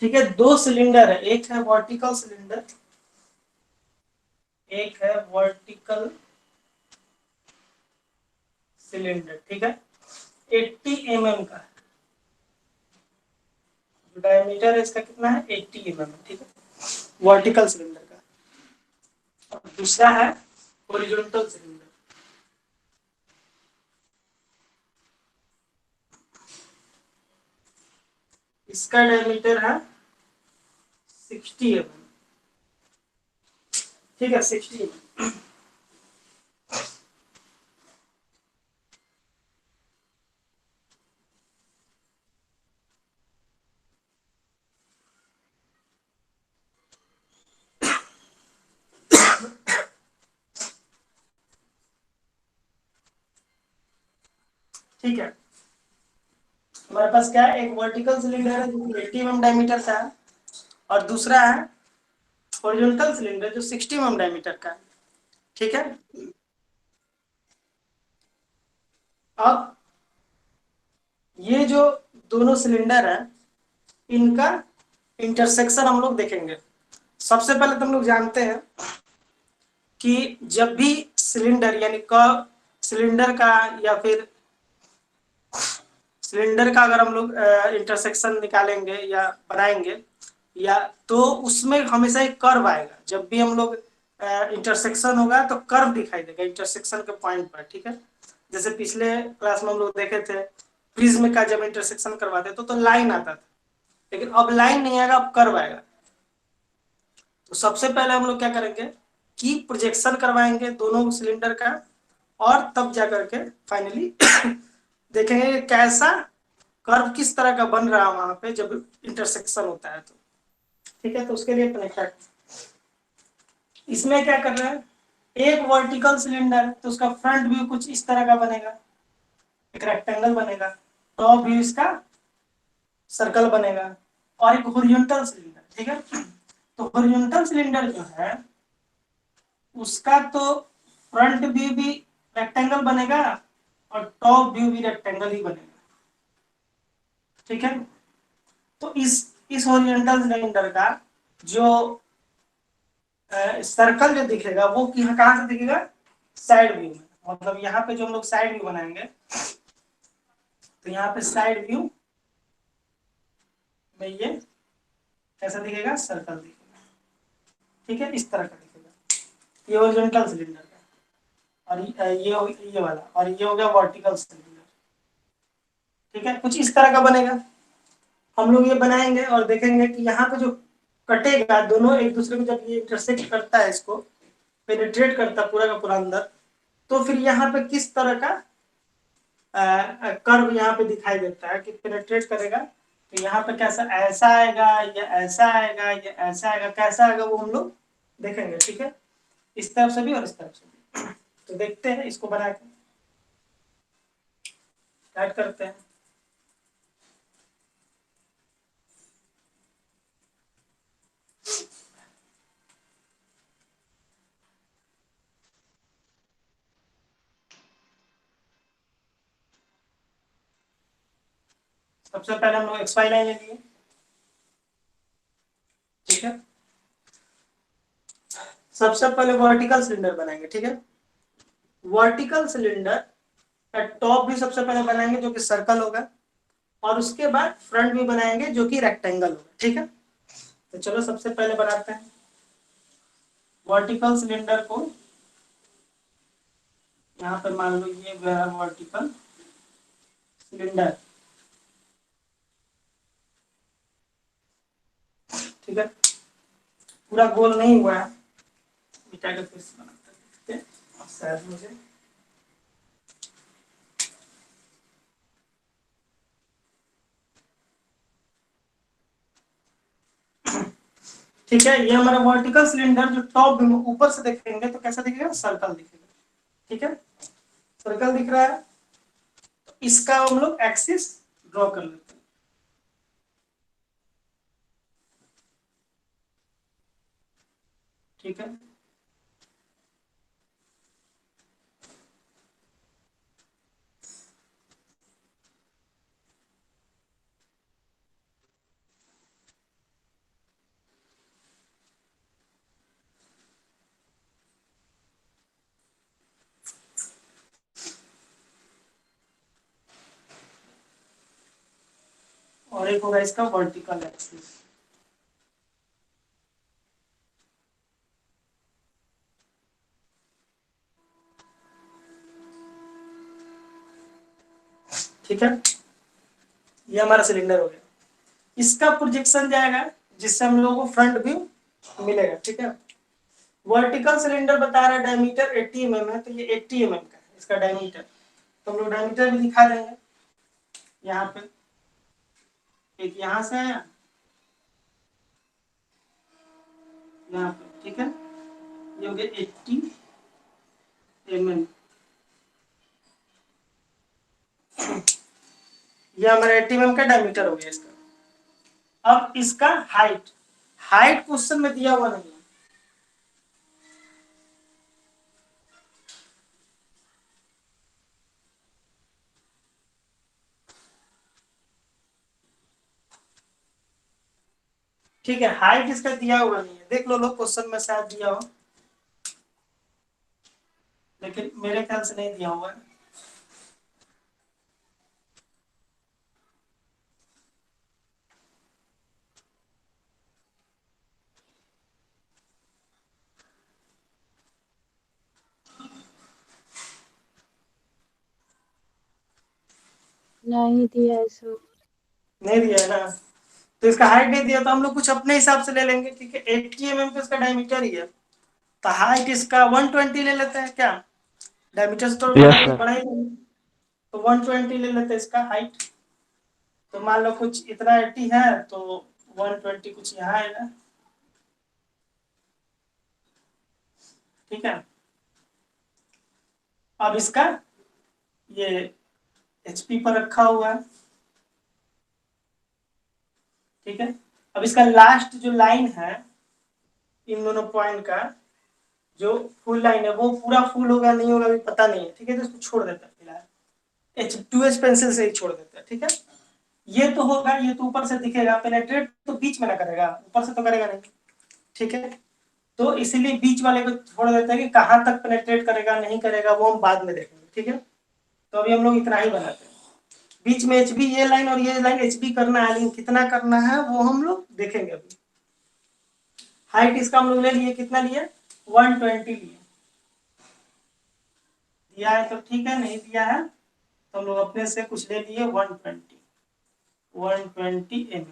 ठीक है, दो सिलेंडर है, एक है वर्टिकल सिलेंडर, एक है वर्टिकल सिलेंडर। ठीक है, 80 mm का डायमीटर है इसका, कितना है 80 mm। ठीक है, वर्टिकल सिलेंडर का। और दूसरा है हॉरिजॉन्टल सिलेंडर, इसका डायमीटर है 60 mm। ठीक है, 60 mm। ठीक है, हमारे पास क्या है, एक वर्टिकल सिलेंडर है जो 80 mm डायमीटर का है, और दूसरा है हॉरिजॉन्टल सिलेंडर जो 60 mm डायमीटर का है। ठीक है, अब ये जो दोनों सिलेंडर है, इनका इंटरसेक्शन हम लोग देखेंगे। सबसे पहले तो हम लोग जानते हैं कि जब भी सिलेंडर यानी कर्व सिलेंडर का या फिर सिलेंडर का अगर हम लोग इंटरसेक्शन निकालेंगे या बनाएंगे, या तो उसमें हमेशा एक कर्व आएगा। जब भी हम लोग इंटरसेक्शन होगा तो कर्व दिखाई देगा इंटरसेक्शन के पॉइंट पर। ठीक है, जैसे पिछले क्लास में हम लोग देखे थे, प्रिज्म का जब इंटरसेक्शन करवाते तो लाइन आता था, लेकिन अब लाइन नहीं आएगा, अब कर्व आएगा। तो सबसे पहले हम लोग क्या करेंगे कि प्रोजेक्शन करवाएंगे दोनों सिलेंडर का, और तब जा करके फाइनली देखेंगे कैसा कर्व किस तरह का बन रहा है वहां पे जब इंटरसेक्शन होता है तो। ठीक है, तो उसके लिए कनेक्टर, इसमें क्या कर रहे हैं, एक वर्टिकल सिलेंडर तो उसका फ्रंट व्यू कुछ इस तरह का बनेगा, एक रेक्टेंगल बनेगा, टॉप व्यू इसका सर्कल बनेगा, और एक हॉरिजॉन्टल सिलेंडर। ठीक है, तो हॉरिजॉन्टल सिलेंडर जो है उसका तो फ्रंट व्यू भी रेक्टेंगल बनेगा और टॉप व्यू भी रेक्टेंगल ही बनेगा। ठीक है, तो इस हॉरिजॉन्टल सिलेंडर का जो सर्कल जो दिखेगा वो कहाँ से दिखेगा, साइड व्यू में। मतलब यहाँ पे जो हम लोग साइड व्यू बनाएंगे तो यहाँ पे साइड व्यू में ये कैसा दिखेगा, सर्कल दिखेगा। ठीक है, इस तरह का दिखेगा, ये हॉरिजॉन्टल सिलेंडर का। और ये वाला, और ये हो गया वर्टिकल सिलेंडर। ठीक है, कुछ इस तरह का बनेगा। हम लोग ये बनाएंगे और देखेंगे कि यहाँ पे जो कटेगा दोनों एक दूसरे को, जब ये इंटरसेक्ट करता है, इसको पेनिट्रेट करता है पूरा का पूरा अंदर, तो फिर यहाँ पे किस तरह का कर्व यहाँ पे दिखाई देता है कि पेनिट्रेट करेगा। तो यहाँ पे कैसा, ऐसा आएगा या ऐसा आएगा या ऐसा आएगा, कैसा आएगा वो हम लोग देखेंगे। ठीक है, इस तरफ से भी और इस तरफ से भी। तो देखते हैं, इसको बना के स्टार्ट करते हैं। सबसे पहले हम लोग एक्स वाई लाइन ले लिए। ठीक है, सबसे पहले वर्टिकल सिलेंडर बनाएंगे। ठीक है, वर्टिकल सिलेंडर का टॉप भी सबसे पहले बनाएंगे जो कि सर्कल होगा, और उसके बाद फ्रंट भी बनाएंगे जो कि रेक्टेंगल होगा। ठीक है, तो चलो सबसे पहले बनाते हैं वर्टिकल सिलेंडर को। यहाँ पे मान लो ये वर्टिकल सिलेंडर। ठीक है, पूरा गोल नहीं हुआ है, मिटा के फिर से बनाते हैं। शायद मुझे, ठीक है, ये हमारा वर्टिकल सिलेंडर जो टॉप ऊपर से देखेंगे तो कैसा दिखेगा, सर्कल दिखेगा। ठीक है, सर्कल दिख रहा है, तो इसका हम लोग एक्सिस ड्रॉ कर लेते हैं। ठीक है, और एक होगा इसका वर्टिकल एक्सिस। ठीक है, ये हमारा सिलेंडर हो गया। इसका प्रोजेक्शन जाएगा जिससे हम लोगों को फ्रंट व्यू मिलेगा। ठीक है, वर्टिकल सिलेंडर बता रहा है डायमीटर 80 mm है, तो ये 80 mm का है इसका डायमीटर। तो हम लोग डायमीटर भी दिखा देंगे यहाँ पे। एक यहाँ से आया यहाँ पे, ठीक है, ये हो गया 80 mm। ये हमारा 80 mm का डायमीटर हो गया इसका। अब इसका हाइट, हाइट क्वेश्चन में दिया हुआ नहीं है। ठीक है, हाइट इसका दिया हुआ नहीं है, देख लो लोग क्वेश्चन में शायद दिया हो, लेकिन मेरे ख्याल से नहीं दिया हुआ है। नहीं दिया है सो। नहीं दिया है ना, तो इसका हाइट नहीं दिया तो हम लोग कुछ अपने हिसाब से ले लेंगे, क्योंकि 80 mm का इसका डायमीटर ही है। तो हाइट इसका 120 ले लेते हैं क्या, डायमीटर से तो यस बड़ा ही सर। बड़ा ही है। तो 120 ले लेते हैं इसका हाइट। तो मान लो कुछ इतना 80 है तो 120 कुछ यहाँ आएगा। ठीक है, अब इसका ये एचपी पर रखा हुआ है। ठीक है, अब इसका लास्ट जो लाइन है इन दोनों पॉइंट का, जो फुल लाइन है वो पूरा फुल होगा नहीं होगा अभी पता नहीं है। ठीक है, तो इसको छोड़ देता है फिलहाल, H2H पेंसिल से ही छोड़ देता है। ठीक है, ये तो होगा, ये तो ऊपर से दिखेगा, पेनेट्रेट तो बीच में ना करेगा, ऊपर से तो करेगा नहीं। ठीक है, तो इसीलिए बीच वाले को छोड़ देते हैं कि कहाँ तक पेनेट्रेट करेगा नहीं करेगा वो हम बाद में देखेंगे। ठीक है, तो अभी हम लोग इतना ही बनाते हैं, बीच में एच बी, ये लाइन और ये लाइन एच बी करना है, लेकिन कितना करना है वो हम लोग देखेंगे अभी। हाइट इसका हम लोग ले लिए, कितना लिए, 120 लिए। दिया है तो ठीक है, नहीं दिया है तो हम लोग अपने से कुछ ले लिए 120 mm।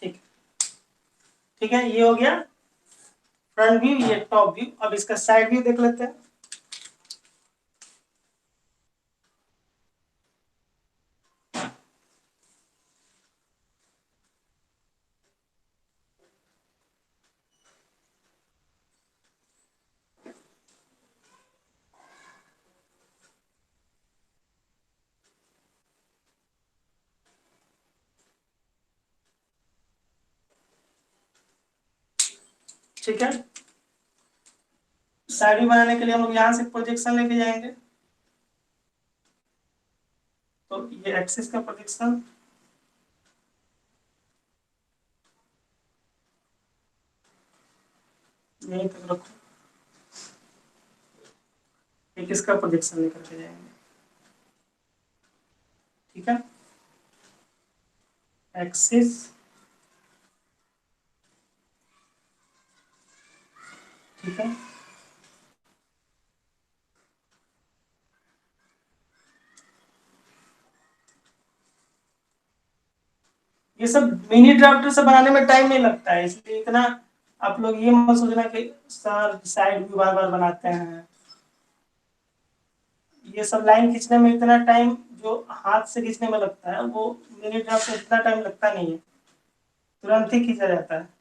ठीक, ठीक है, ये हो गया फ्रंट व्यू, ये टॉप व्यू। अब इसका साइड व्यू देख लेते हैं। ठीक है, साइड व्यू बनाने के लिए हम लोग यहाँ से प्रोजेक्शन लेके जाएंगे। तो ये एक्सिस का प्रोजेक्शन, यहीं तक रखो। एक इसका प्रोजेक्शन लेकर के जाएंगे। ठीक है, एक्सिस, ठीक है, ये सब मिनी ड्राफ्टर से बनाने में टाइम नहीं लगता है, इसलिए इतना आप लोग ये मत सोचना कि सर साइड व्यू बार बार बनाते हैं। ये सब लाइन खींचने में इतना टाइम जो हाथ से खींचने में लगता है वो मिनी ड्राफ्ट में इतना टाइम लगता नहीं है, तुरंत ही खींचा जाता है।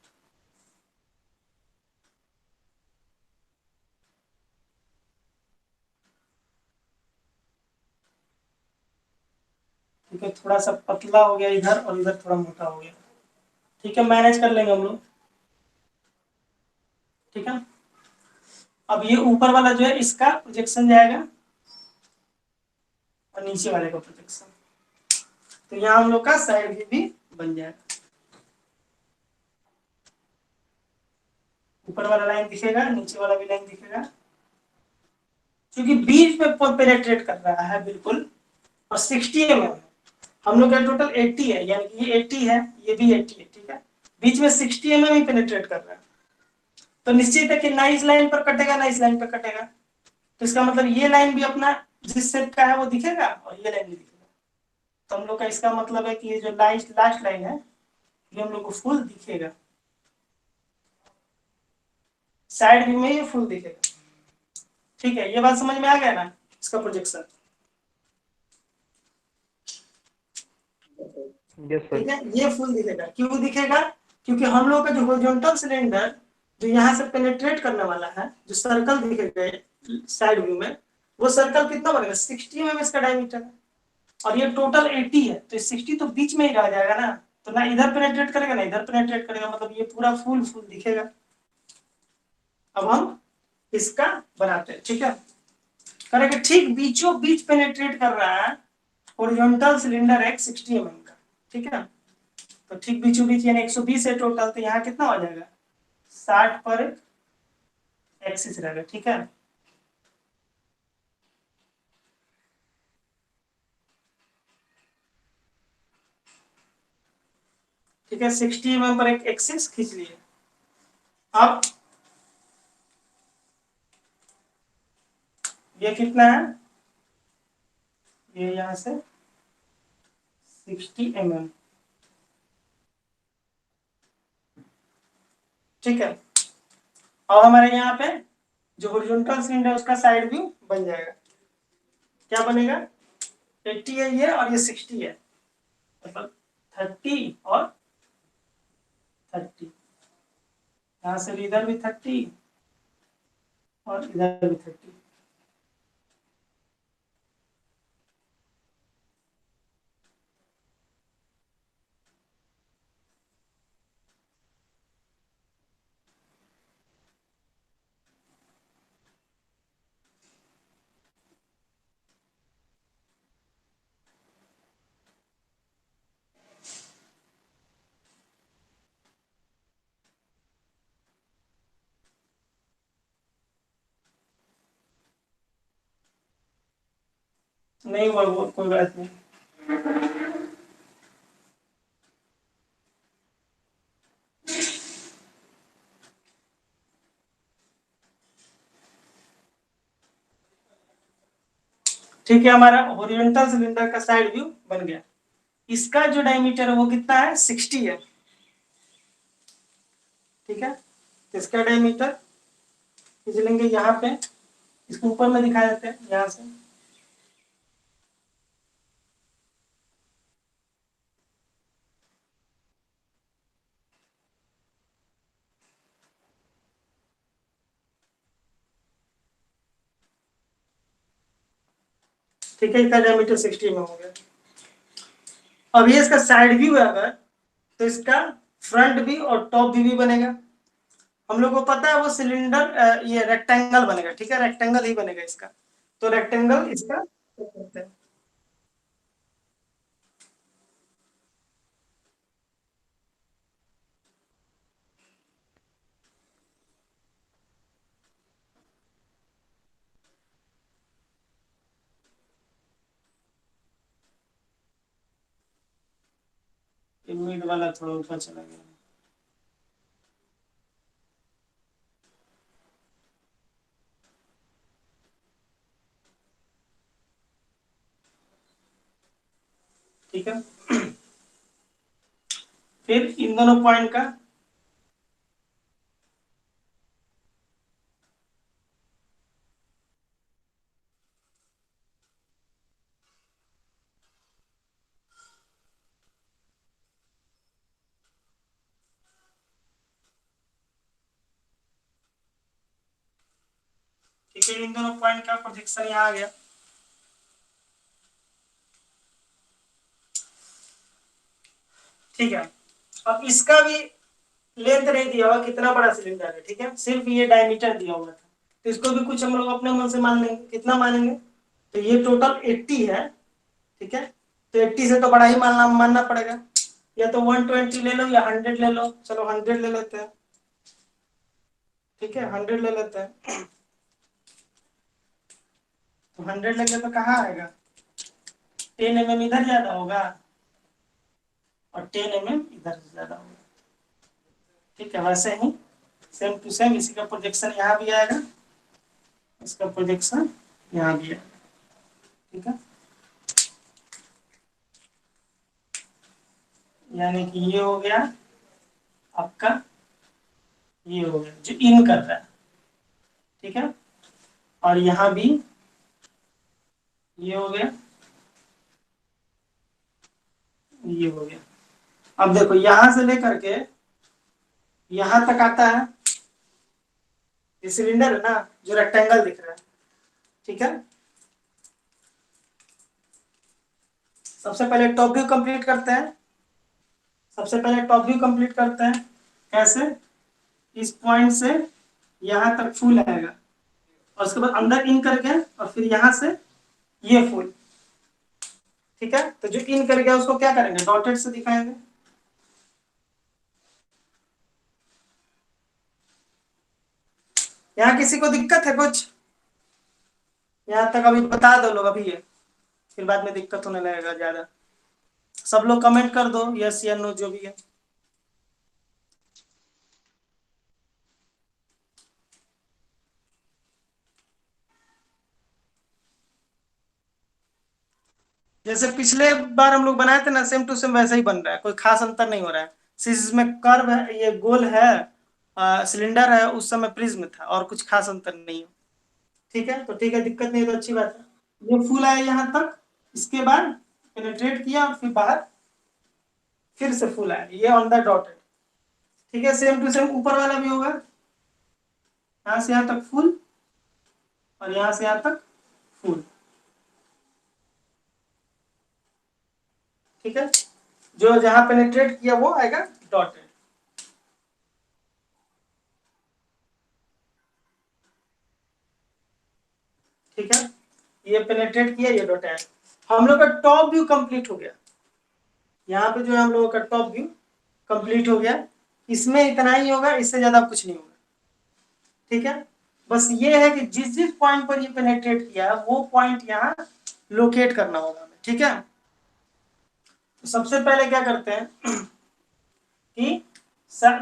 ठीक है, थोड़ा सा पतला हो गया इधर और इधर थोड़ा मोटा हो गया। ठीक है, मैनेज कर लेंगे हम लोग। ठीक है, अब ये ऊपर वाला जो है इसका प्रोजेक्शन जाएगा और नीचे वाले का प्रोजेक्शन, तो यहाँ हम लोग का साइड व्यू भी बन जाएगा। ऊपर वाला लाइन दिखेगा, नीचे वाला भी लाइन दिखेगा। क्योंकि बीच में पेनेट्रेट कर रहा है बिल्कुल, और 60 mm है। हम लोग का टोटल 80 है, यानी कि ये 80 है, ये भी 80 है, ठीक है, बीच में 60 mm ही पेनेट्रेट कर रहा है। तो निश्चित है कि ना इस लाइन पर कटेगा ना इस लाइन पर कटेगा, तो इसका मतलब ये लाइन भी अपना जिस शेप का है वो दिखेगा और ये लाइन भी दिखेगा। तो हम लोग का इसका मतलब है कि ये जो लास्ट लाइन है ये हम लोग को फुल दिखेगा, साइड व्यू में ये फुल दिखेगा। ठीक है, ये बात समझ में आ गया ना, इसका प्रोजेक्शन। यस ठीक सर। है, ये फुल दिखेगा, क्यों दिखेगा, क्योंकि हम लोग का जो हॉरिजॉन्टल सिलेंडर जो यहाँ से पेनिट्रेट करने वाला है, जो सर्कल दिखेगा साइड व्यू में, वो सर्कल कितना बनेगा, 60 mm इसका डायमीटर है, और ये टोटल 80 है, तो 60 तो बीच में ही रह जाएगा ना, तो ना इधर पेनिट्रेट करेगा ना इधर पेनिट्रेट करेगा, मतलब ये पूरा फुल दिखेगा। अब हम इसका बनाते हैं, ठीक है, करेंगे, ठीक बीचों बीच पेनिट्रेट कर रहा है हॉरिजॉन्टल सिलेंडर एक 60 mm का, ठीक है, तो ठीक बीचों बीच यानी 120 है टोटल, तो यहाँ कितना हो जाएगा, 60 पर एक्सिस रहेगा, ठीक है। ठीक है, 60 mm पर एक एक्सिस खींच लिए। अब ये कितना है, ये यहाँ से 60 mm, ठीक है, और हमारे यहाँ पे जो हॉरिजॉन्टल सिलेंडर है उसका साइड व्यू बन जाएगा, क्या बनेगा, 80 है ये और ये 60 है, मतलब 30 और 30, यहाँ से भी इधर भी 30 और इधर भी 30। नहीं वो कोई बात नहीं। ठीक है, हमारा हॉरिजॉन्टल सिलेंडर का साइड व्यू बन गया। इसका जो डायमीटर है वो कितना है, 60 है, ठीक है, तो इसका डायमीटर खींच लेंगे यहाँ पे, इसको ऊपर में दिखा देते हैं यहाँ से, ठीक है, इसका डायमीटर 60 में हो गया। अब ये इसका साइड व्यू है अगर, तो इसका फ्रंट व्यू और टॉप व्यू भी बनेगा। हम लोग को पता है वो सिलेंडर ये रेक्टेंगल बनेगा, ठीक है, रेक्टेंगल ही बनेगा इसका, तो रेक्टेंगल इसका करते हैं। मिड वाला थोड़ा ऊपर चला गया, ठीक है, फिर इन दोनों पॉइंट का ठीक है, इन दोनों पॉइंट का प्रोजेक्शन यहाँ आ गया। ठीक है, अब इसका भी लेंथ नहीं दिया हुआ कितना बड़ा सिलेंडर है, ठीक है, सिर्फ ये डायमीटर दिया हुआ था, तो इसको भी कुछ हम लोग अपने मन से मान लेंगे, कितना मानेंगे, तो ये टोटल 80 है, ठीक है, तो 80 से तो बड़ा ही मानना पड़ेगा, या तो 120 ले लो या 100 ले लो, चलो 100 ले लेते हैं, ठीक है, 100 ले लेते हैं। तो 100 लेंगे तो कहाँ आएगा, 10 mm इधर ज्यादा होगा और 10 mm इधर ज्यादा होगा। ठीक है, वैसे ही सेम टू सेम इसी का प्रोजेक्शन यहाँ भी आएगा, इसका प्रोजेक्शन यहाँ भी आएगा। ठीक है, यानी कि ये हो गया आपका, ये हो गया जो इन कर रहा है। ठीक है, और यहाँ भी ये हो गया, ये हो गया। अब देखो यहां से लेकर के यहां तक आता है, ये सिलेंडर है ना जो रेक्टेंगल दिख रहा है। ठीक है, सबसे पहले टॉप व्यू कंप्लीट करते हैं। सबसे पहले टॉप व्यू कंप्लीट करते हैं, कैसे, इस पॉइंट से यहां तक फुल आएगा और उसके बाद अंदर इन करके और फिर यहां से ये फुल। ठीक है, तो जो इन कर गया उसको क्या करेंगे, डॉटेड से दिखाएंगे। यहाँ किसी को दिक्कत है कुछ, यहाँ तक अभी बता दो लोग अभी है, फिर बाद में दिक्कत होने लगेगा ज्यादा। सब लोग कमेंट कर दो यस या नो जो भी है। जैसे पिछले बार हम लोग बनाए थे ना, सेम टू सेम वैसा ही बन रहा है, कोई खास अंतर नहीं हो रहा है। सिर्फ इसमें कर्व है, ये गोल है, सिलेंडर है, उस समय प्रिज्म था और कुछ खास अंतर नहीं है। ठीक है, तो ठीक है, दिक्कत नहीं है तो अच्छी बात है। ये फुल आया यहाँ तक, इसके बाद पेनिट्रेट किया और फिर बाहर फिर से फुल आया, ये ऑन द डॉटेड। ठीक है, सेम टू सेम ऊपर वाला भी होगा, यहाँ से यहाँ तक फुल और यहाँ से यहाँ तक फुल। ठीक है, जो जहां पेनिट्रेट किया वो आएगा डॉटेड। ठीक है, ये पेनिट्रेट किया, ये डॉटेड। हम लोग का टॉप व्यू कंप्लीट हो गया, यहाँ पे जो है हम लोगों का टॉप व्यू कंप्लीट हो गया। इसमें इतना ही होगा, इससे ज्यादा कुछ नहीं होगा। ठीक है, बस ये है कि जिस जिस पॉइंट पर ये पेनिट्रेट किया वो पॉइंट यहाँ लोकेट करना होगा हमें। ठीक है, तो सबसे पहले क्या करते हैं कि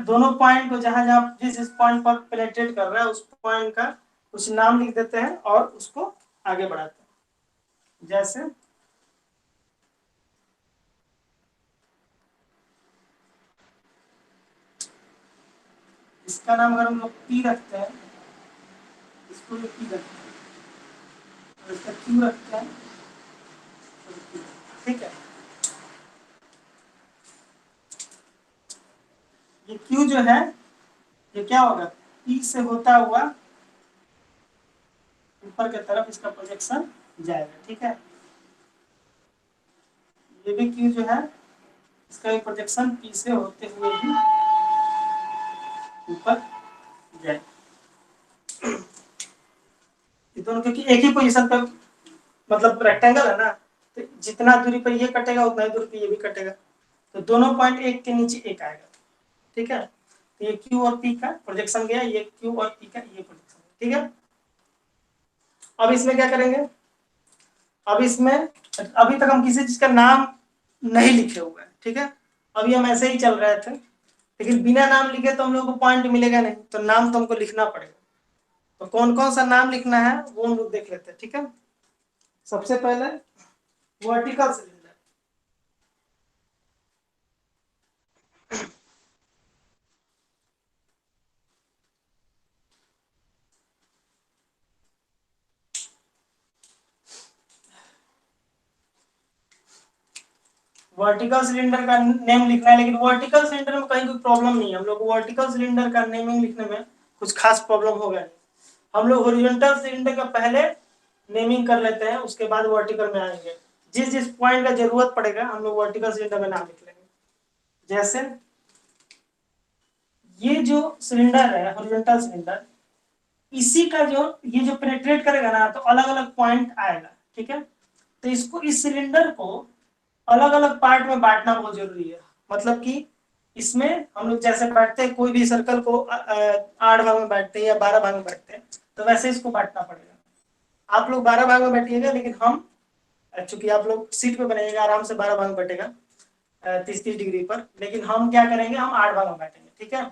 दोनों पॉइंट को जहां जहां जिस जिस पॉइंट पर पेनिट्रेट कर रहा है उस पॉइंट का कुछ नाम लिख देते हैं और उसको आगे बढ़ाते हैं। जैसे इसका नाम अगर हम लोग पी रखते हैं, इसको भी पी रखते हैं, और इसका क्यू रखते हैं। ठीक है, ये क्यू जो है ये क्या होगा, पी से होता हुआ ऊपर की तरफ इसका प्रोजेक्शन जाएगा। ठीक है, ये भी क्यू जो है इसका भी प्रोजेक्शन पी से होते हुए भी ऊपर जाएगा। ये दोनों क्योंकि एक ही पोजीशन पर, मतलब रेक्टेंगल है ना, तो जितना दूरी पर ये कटेगा उतना ही दूरी पर ये भी कटेगा, तो दोनों पॉइंट एक के नीचे एक आएगा। ठीक है, तो ये क्यू और पी का प्रोजेक्शन गया, ये क्यू और पी का ये प्रोजेक्शन। ठीक है, अब इसमें क्या करेंगे, अब इसमें अभी तक हम किसी चीज का नाम नहीं लिखे हुए हैं। ठीक है, अभी हम ऐसे ही चल रहे थे, लेकिन बिना नाम लिखे तो हम लोग को पॉइंट मिलेगा नहीं, तो नाम तो हमको लिखना पड़ेगा। तो कौन कौन सा नाम लिखना है वो हम लोग देख लेते हैं। ठीक है, सबसे पहले वर्टिकल सिलेंडर। वर्टिकल सिलेंडर का नेम लिखना है, लेकिन वर्टिकल सिलेंडर में कहीं कोई प्रॉब्लम नहीं है, हम लोग वर्टिकल सिलेंडर का नेमिंग लिखने में कुछ खास प्रॉब्लम होगा नहीं। हम लोग हॉरिजॉन्टल सिलेंडर का पहले नेमिंग कर लेते हैं, उसके बाद वर्टिकल में आएंगे। जिस जिस पॉइंट का जरूरत पड़ेगा हम लोग वर्टिकल सिलेंडर में नाम लिख लेंगे। जैसे ये जो सिलेंडर है हॉरिजॉन्टल सिलेंडर, इसी का जो ये जो पेनिट्रेट करेगा ना तो अलग अलग पॉइंट आएगा। ठीक है, तो इसको इस सिलेंडर को अलग अलग पार्ट में बांटना बहुत जरूरी है। मतलब कि इसमें हम लोग जैसे बांटते हैं कोई भी सर्कल को 8 भाग में बांटते हैं या 12 भाग में बांटते हैं, तो वैसे इसको बांटना पड़ेगा। आप लोग 12 भाग में बैठिएगा, लेकिन हम चूंकि आप लोग सीट पे बनाइएगा आराम से 12 भाग में बैठेगा 30-30 डिग्री पर, लेकिन हम क्या करेंगे, हम 8 भाग में बैठेंगे, ठीक है।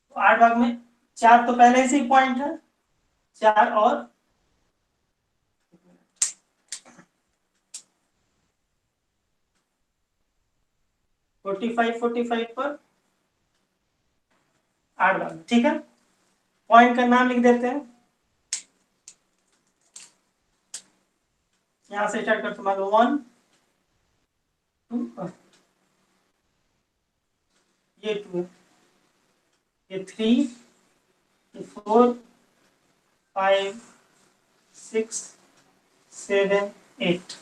तो 8 भाग में 4 तो पहले से ही पॉइंट है, 4 और 45 पर 8 भाग में, ठीक है। पॉइंट का नाम लिख देते हैं, यहां से स्टार्ट करते हैं 1 2, ये 2, ये 3, ये 4 5 6 7 8,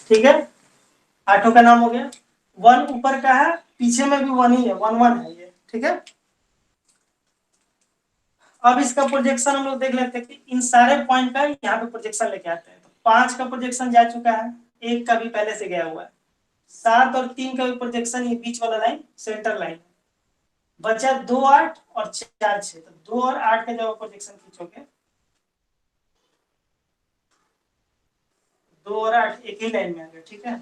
ठीक है। 8 का नाम हो गया। 1 ऊपर का है, पीछे में भी 1 ही है, 1 1 है ये, ठीक है। अब इसका प्रोजेक्शन हम लोग देख लेते हैं कि इन सारे पॉइंट का यहाँ पे प्रोजेक्शन लेके आते हैं। तो 5 का प्रोजेक्शन जा चुका है, 1 का भी पहले से गया हुआ है, 7 और 3 का भी प्रोजेक्शन, ये बीच वाला लाइन सेंटर लाइन, बचा 2 8 और 4 6। तो 2 और 8 का जब प्रोजेक्शन खींचोगे, 2 और 8 एक ही लाइन में आ गया, ठीक है।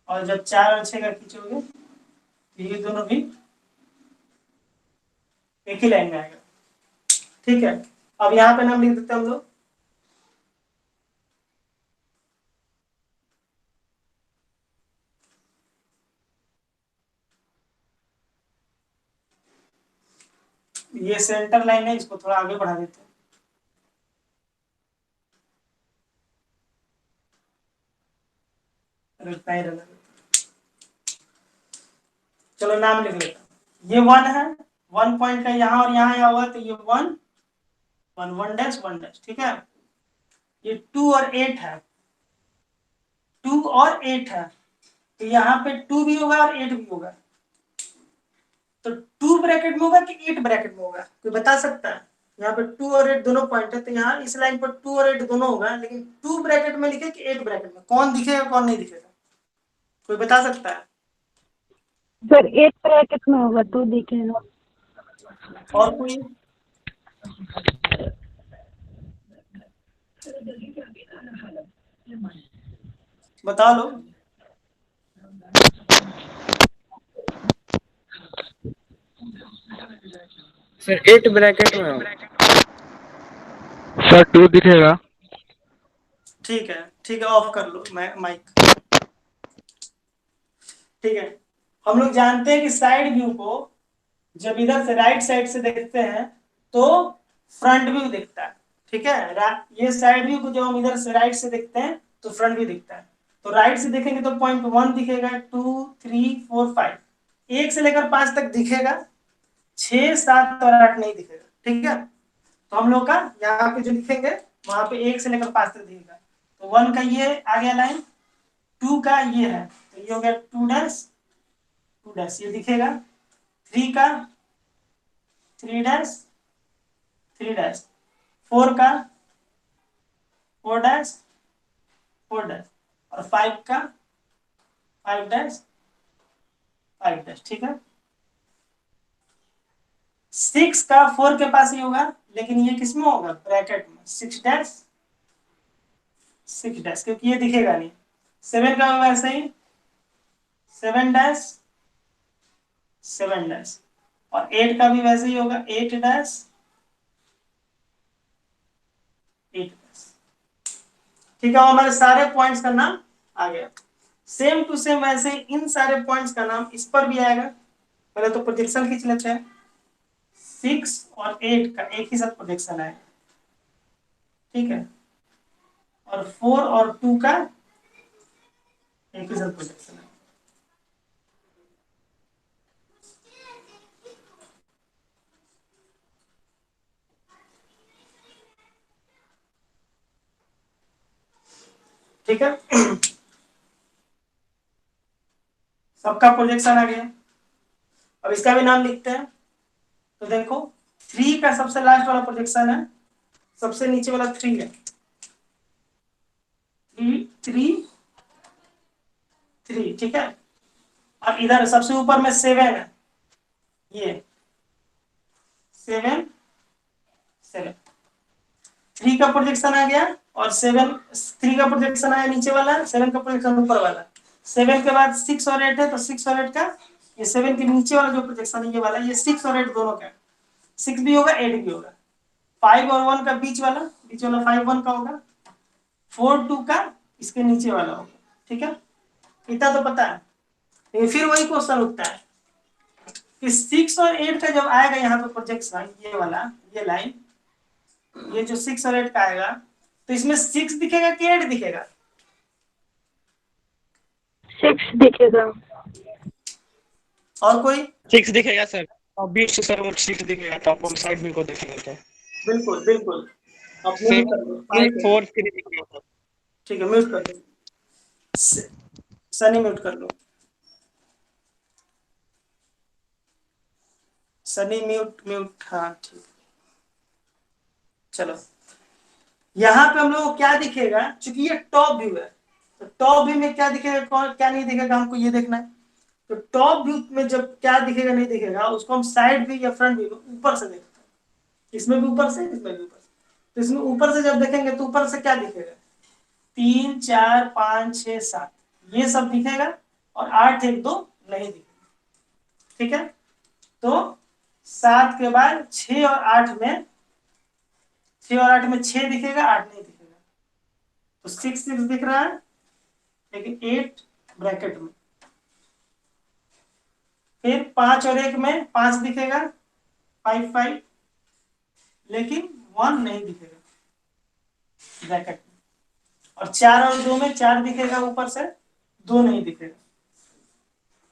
और जब 4 और 6 का खींचोगे, ये दोनों भी एक ही लाइन में आएगा, ठीक है। अब यहाँ पे नाम लिख देते हैं हम लोग, ये सेंटर लाइन है, इसको थोड़ा आगे बढ़ा देते हैं, चलो नाम लिख लेता हूँ। ये 1 है, 1 पॉइंट का यहाँ और यहाँ आया हुआ, तो ये 1 1 1 डैश 1 डैश, ठीक है। ये 2 और 8 है, 2 और 8 है, तो यहाँ पे 2 भी होगा और 8 भी होगा। तो 2 ब्रैकेट में होगा कि 8 ब्रैकेट में होगा, कोई बता सकता है? यहाँ पे 2 और 8 दोनों पॉइंट है, तो यहाँ इस लाइन पर 2 और 8 दोनों होगा, लेकिन 2 ब्रैकेट में लिखे कि 8 ब्रैकेट में, कौन दिखेगा कौन नहीं दिखेगा, कोई बता सकता है? सर 8 ब्रैकेट में होगा तो दिखेगा। और कोई? बता लो। सर 8 ब्रैकेट में होगा। सर 2 दिखेगा। ठीक है, ठीक है, ऑफ कर लो माइक, ठीक है। हम लोग जानते हैं कि साइड व्यू को जब इधर से राइट साइड से देखते हैं तो फ्रंट व्यू दिखता है, ठीक है। ये साइड व्यू को जब हम इधर से राइट से देखते हैं तो फ्रंट व्यू दिखता है। तो राइट से देखेंगे तो पॉइंट 1 दिखेगा, 2 3 4 5, 1 से लेकर 5 तक दिखेगा, 6 7 और 8 नहीं दिखेगा, ठीक है। तो हम लोग का यहाँ पे जो लिखेंगे वहां पे 1 से लेकर 5 तक दिखेगा। तो 1 का ये आ गया लाइन, 2 का ये है, तो ये हो गया 2 डैश 2 डैश, ये दिखेगा। 3 का 3 डैश 3 डैश, 4 का 4 डैश 4 डैश, और 5 का 5 डैश 5 डैश, ठीक है। 6 का 4 के पास ही होगा, लेकिन ये किसमें होगा, ब्रैकेट में, 6 डैश 6 डैश, क्योंकि ये दिखेगा नहीं। 7 का भी वैसे ही, 7 डैश 7 डैश, और 8 का भी वैसे ही होगा, 8 डैश 8 डैश, ठीक है। हमारे सारे पॉइंट्स का नाम आ गया। सेम टू सेम वैसे इन सारे पॉइंट्स का नाम इस पर भी आएगा। पहले तो प्रोजेक्शन खींच लेते हैं, 6 और 8 का एक ही साथ प्रोजेक्शन आएगा, ठीक है। और 4 और 2 का एक ही साथ प्रोजेक्शन आएगा, ठीक है। सबका प्रोजेक्शन आ गया। अब इसका भी नाम लिखते हैं। तो देखो 3 का सबसे लास्ट वाला प्रोजेक्शन है, सबसे नीचे वाला 3 है, 3 3 3, ठीक है। अब इधर सबसे ऊपर में 7 है, ये 7 7, 3 का प्रोजेक्शन आ गया और 7, 3 का प्रोजेक्शन आया नीचे वाला, 7 का प्रोजेक्शन ऊपर वाला। 7 के बाद 6 और 8 है, तो 6 और 8 का, ये 7 के नीचे वाला जो प्रोजेक्शन है ये वाला, ये 6 और 8 दोनों का, 6 भी होगा 8 भी होगा। 5 और 1 का बीच वाला 5 1 का होगा। 4 2 का इसके नीचे वाला होगा। ठीक है, इतना तो पता है। लेकिन फिर वही क्वेश्चन उठता है कि 6 और 8 का जब आएगा यहाँ पे प्रोजेक्शन, ये वाला, ये लाइन, ये जो 6 और 8 का आएगा, तो इसमें 6 दिखेगा कि 8 दिखेगा? 6 दिखेगा। और कोई? 6 दिखेगा सर, और बीच से सर वो 6 दिखेगा, टॉप और साइड में को देखेंगे तो बिल्कुल बिल्कुल, आप म्यूट कर दो, 4 3 दिखेगा सर। ठीक है, म्यूट कर दो, सनी म्यूट कर लो, सनी म्यूट म्यूट, हाँ ठीक। चलो, यहाँ पे हम लोग को क्या दिखेगा, चूंकि ये टॉप व्यू है, तो टॉप व्यू में क्या दिखेगा, कौन क्या नहीं दिखेगा, हमको ये देखना है। तो टॉप व्यू में जब क्या दिखेगा नहीं दिखेगा, उसको हम साइड व्यू या फ्रंट व्यू में ऊपर से देखते हैं। इसमें भी ऊपर से, इसमें भी ऊपर से। तो इसमें ऊपर से जब देखेंगे तो ऊपर से क्या दिखेगा, 3 4 5 6 7 ये सब दिखेगा, और 8 1 2 नहीं दिखेगा। ठीक है, तो 7 के बाद 6 और 8 में, 6 और 8 में 6 दिखेगा, 8 नहीं दिखेगा। तो 6 6 दिख रहा है, लेकिन 8 ब्रैकेट में। फिर 5 और 1 में 5 दिखेगा, 5 5, लेकिन 1 नहीं दिखेगा ब्रैकेट में। और 4 और 2 में 4 दिखेगा ऊपर से, 2 नहीं दिखेगा।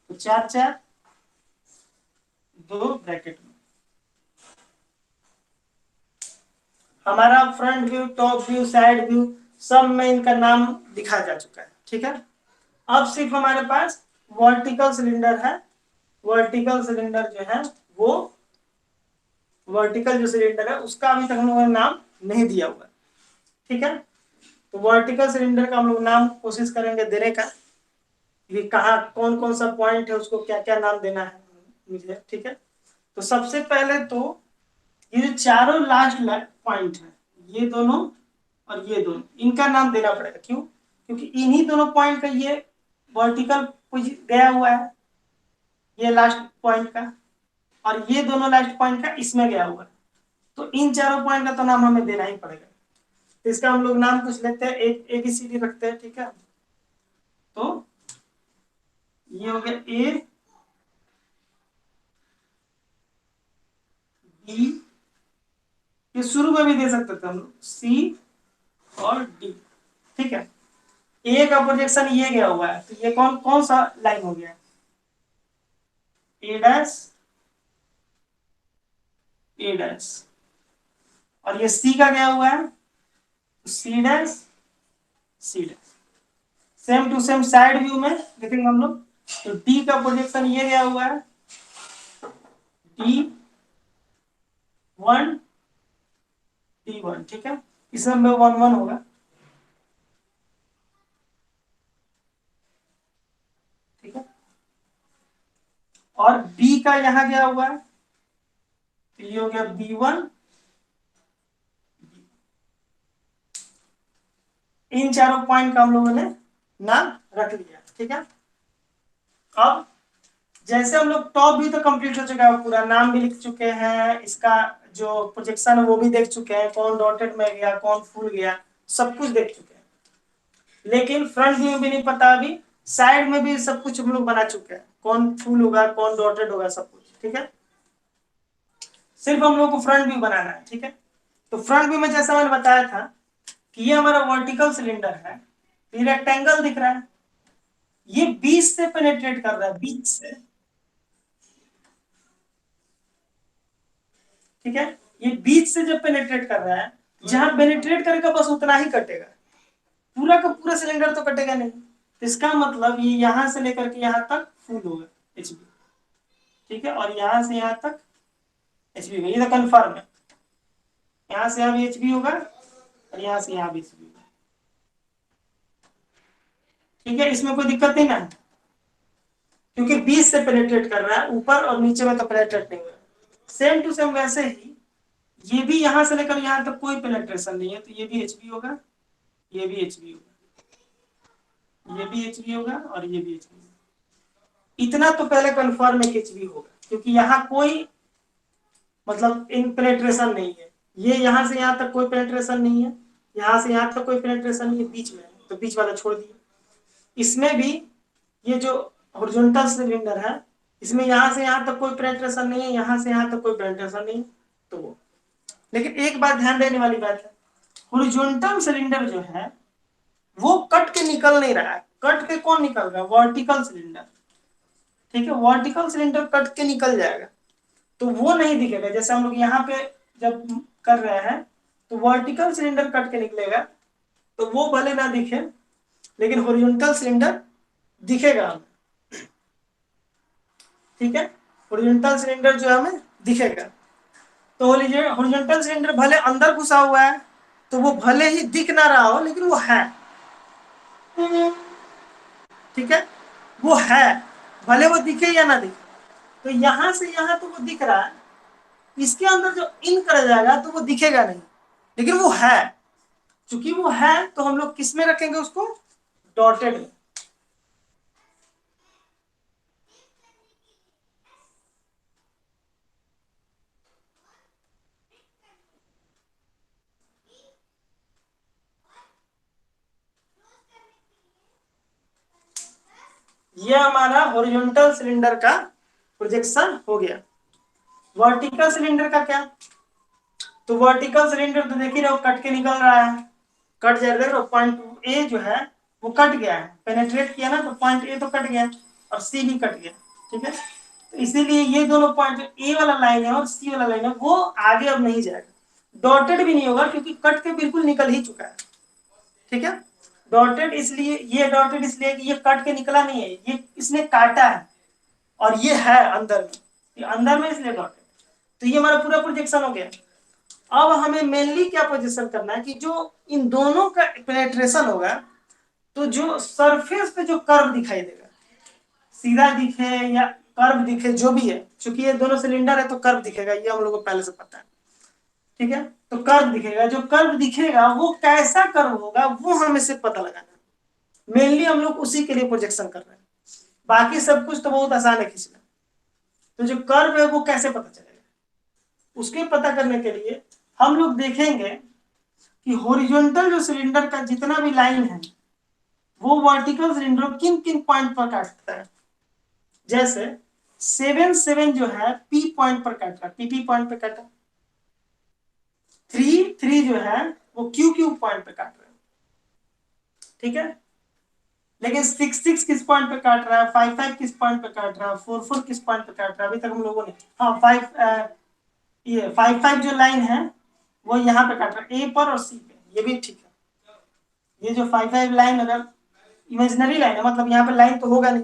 तो 4 4 2 ब्रैकेट में। हमारा front view, top view, side view, सब में इनका नाम लिखा जा चुका है। ठीक है, अब सिर्फ हमारे पास वर्टिकल सिलेंडर है। वर्टिकल सिलेंडर जो है वो, वर्टिकल जो सिलेंडर है उसका अभी तक हम लोगों ने नाम नहीं दिया हुआ है। ठीक है, तो वर्टिकल सिलेंडर का हम लोग नाम कोशिश करेंगे देने का, ये कहाँ कौन कौन सा पॉइंट है, उसको क्या क्या नाम देना है मुझे। ठीक है, तो सबसे पहले तो ये जो चारों लास्ट पॉइंट है, ये दोनों और ये दोनों, इनका नाम देना पड़ेगा। क्यों? क्योंकि इन्हीं दोनों पॉइंट का ये वर्टिकल गया हुआ है, ये लास्ट पॉइंट का, और ये दोनों लास्ट पॉइंट का इसमें गया हुआ है। तो इन चारों पॉइंट का तो नाम हमें देना ही पड़ेगा। तो इसका हम लोग नाम कुछ लेते हैं, ABCD रखते हैं। ठीक है, तो ये हो गया A B, ये शुरू में भी दे सकते थे हम लोग, C और D। ठीक है, ए का प्रोजेक्शन ये गया हुआ है, तो ये कौन कौन सा लाइन हो गया, A डैश A डैश, और ये C का गया हुआ है, तो C dash C dash. Same to same side view में देखेंगे हम लोग, तो D का प्रोजेक्शन ये गया हुआ है, D1 D1। ठीक है, इसमें 1 1 होगा। ठीक है, और B का यहां गया हुआ है, तो ये हो गया B1। इन चारों पॉइंट का हम लोगों ने नाम रख लिया। ठीक है, अब जैसे हम लोग टॉप भी तो कंप्लीट हो चुका है, पूरा नाम भी लिख चुके हैं, इसका जो प्रोजेक्शन है वो भी देख चुके हैं, कौन डॉटेड में गया कौन फुल गया, सब कुछ देख चुके हैं। लेकिन फ्रंट व्यू में भी नहीं पता, अभी साइड में भी सब कुछ हम लोग बना चुके हैं, कौन फुल होगा कौन डॉटेड होगा सब कुछ। ठीक है, सिर्फ हम लोग को फ्रंट व्यू बनाना है। ठीक है, तो फ्रंट व्यू में जैसा मैंने बताया था कि ये हमारा वर्टिकल सिलेंडर है, ये रेक्टेंगल दिख रहा है, ये बीच से पेनिट्रेट कर रहा है, बीच से। ठीक है, ये बीच से जब पेनिट्रेट कर रहा है, जहां पेनिट्रेट करेगा बस उतना ही कटेगा, पूरा का पूरा सिलेंडर तो कटेगा नहीं। तो इसका मतलब ये यहां से लेकर के यहां तक फुल होगा HB। ठीक है, और यहां से यहां तक HB, ये तो कंफर्म है, यहां से यहां भी HB होगा और यहां से यहां भी HB होगा। ठीक है, इसमें कोई दिक्कत नहीं ना, क्योंकि बीच से पेनिट्रेट कर रहा है, ऊपर और नीचे में तो पेनिट्रेट नहीं हो रहा। सेम टू सेम वैसे ही ये भी यहां से लेकर यहां तक कोई पेनिट्रेशन नहीं है, तो ये भी HB होगा, ये भी HB होगा, ये भी HB होगा और ये भी HB होगा। इतना तो पहले कंफर्म है कि HB होगा, क्योंकि यहाँ कोई मतलब इन पेनिट्रेशन नहीं है। ये यहाँ से यहाँ तक कोई पेनिट्रेशन नहीं है, यहाँ से यहाँ तक कोई पेनिट्रेशन नहीं है, बीच में है, तो बीच वाला छोड़ दिया। इसमें भी ये जो हॉरिजॉन्टल सिलेंडर है, इसमें यहाँ से यहाँ तक कोई पेनिट्रेशन नहीं है, यहाँ से यहाँ तक कोई पेनिट्रेशन नहीं है, तो वो। लेकिन एक बात ध्यान देने वाली बात है, हॉरिजॉन्टल सिलेंडर जो है वो कट के निकल नहीं रहा है। कट के कौन निकल रहा है? Vertical cylinder. ठीक है, वर्टिकल सिलेंडर कट के निकल जाएगा, तो वो नहीं दिखेगा। जैसे हम लोग यहाँ पे जब कर रहे हैं तो वर्टिकल सिलेंडर कट के निकलेगा, तो वो भले ना दिखे, लेकिन हॉरिजॉन्टल सिलेंडर दिखेगा हमें। ठीक है, हॉरिजॉन्टल सिलेंडर जो हमें दिखेगा। तो हॉरिजॉन्टल सिलेंडर भले अंदर घुसा हुआ है, तो वो भले ही दिख ना रहा हो, लेकिन वो है। ठीक है, वो है, भले वो दिखे या ना दिखे। तो यहां से यहां तो वो दिख रहा है, इसके अंदर जो इन कर जाएगा तो वो दिखेगा नहीं, लेकिन वो है। चूंकि वो है तो हम लोग किस में रखेंगे उसको? डॉटेड में। ये हमारा हॉरिजॉन्टल सिलेंडर का प्रोजेक्शन हो गया। वर्टिकल सिलेंडर का क्या? तो वर्टिकल सिलेंडर तो देख ही रहो, कट के निकल रहा है, कट जाएगा। पॉइंट ए जो है वो कट गया है, पेनेट्रेट किया ना, तो पॉइंट ए तो कट गया और सी भी कट गया। ठीक है, तो इसीलिए ये दोनों पॉइंट, ए वाला लाइन है और सी वाला लाइन है, वो आगे अब नहीं जाएगा। डॉटेड भी नहीं होगा क्योंकि कट के बिल्कुल निकल ही चुका है। ठीक है, डॉटेड इसलिए, ये डॉटेड इसलिए कि ये कट के निकला नहीं है, ये इसने काटा है और ये है अंदर में, ये अंदर में, इसलिए डॉटेड। तो ये हमारा पूरा प्रोजेक्शन हो गया। अब हमें मेनली क्या पोजीशन करना है कि जो इन दोनों का पेनेट्रेशन होगा, तो जो सरफेस पे जो कर्व दिखाई देगा, सीधा दिखे या कर्व दिखे, जो भी है, क्योंकि ये दोनों सिलेंडर है तो कर्व दिखेगा, ये हम लोग को पहले से पता है। ठीक है, तो कर्व दिखेगा, जो कर्व दिखेगा वो कैसा कर्व होगा वो हमें से पता लगाना है। मेनली हम लोग उसी के लिए प्रोजेक्शन कर रहे हैं, बाकी सब कुछ तो बहुत आसान है खींचना। तो जो कर्व है वो कैसे पता चलेगा, उसके पता करने के लिए हम लोग देखेंगे कि हॉरिजॉन्टल जो सिलेंडर का जितना भी लाइन है वो वर्टिकल सिलेंडर किन किन पॉइंट पर काटता है। जैसे 7 जो है पी पॉइंट पर काट रहा है, पीपी पॉइंट पर काटा। 3 जो है वो क्यू पॉइंट पर काट रहा है। ठीक है, लेकिन 6 किस पॉइंट पे काट रहा है, 5 किस पॉइंट पे काट रहा है, 4 किस पॉइंट पे काट रहा है, अभी तक हम लोगों ने, हाँ 5 जो लाइन है वो यहाँ पे काट रहा है, ए पर और सी पे, ये भी ठीक है। ये जो 5 लाइन अगर इमेजिनरी लाइन है, मतलब यहाँ पे लाइन तो होगा नहीं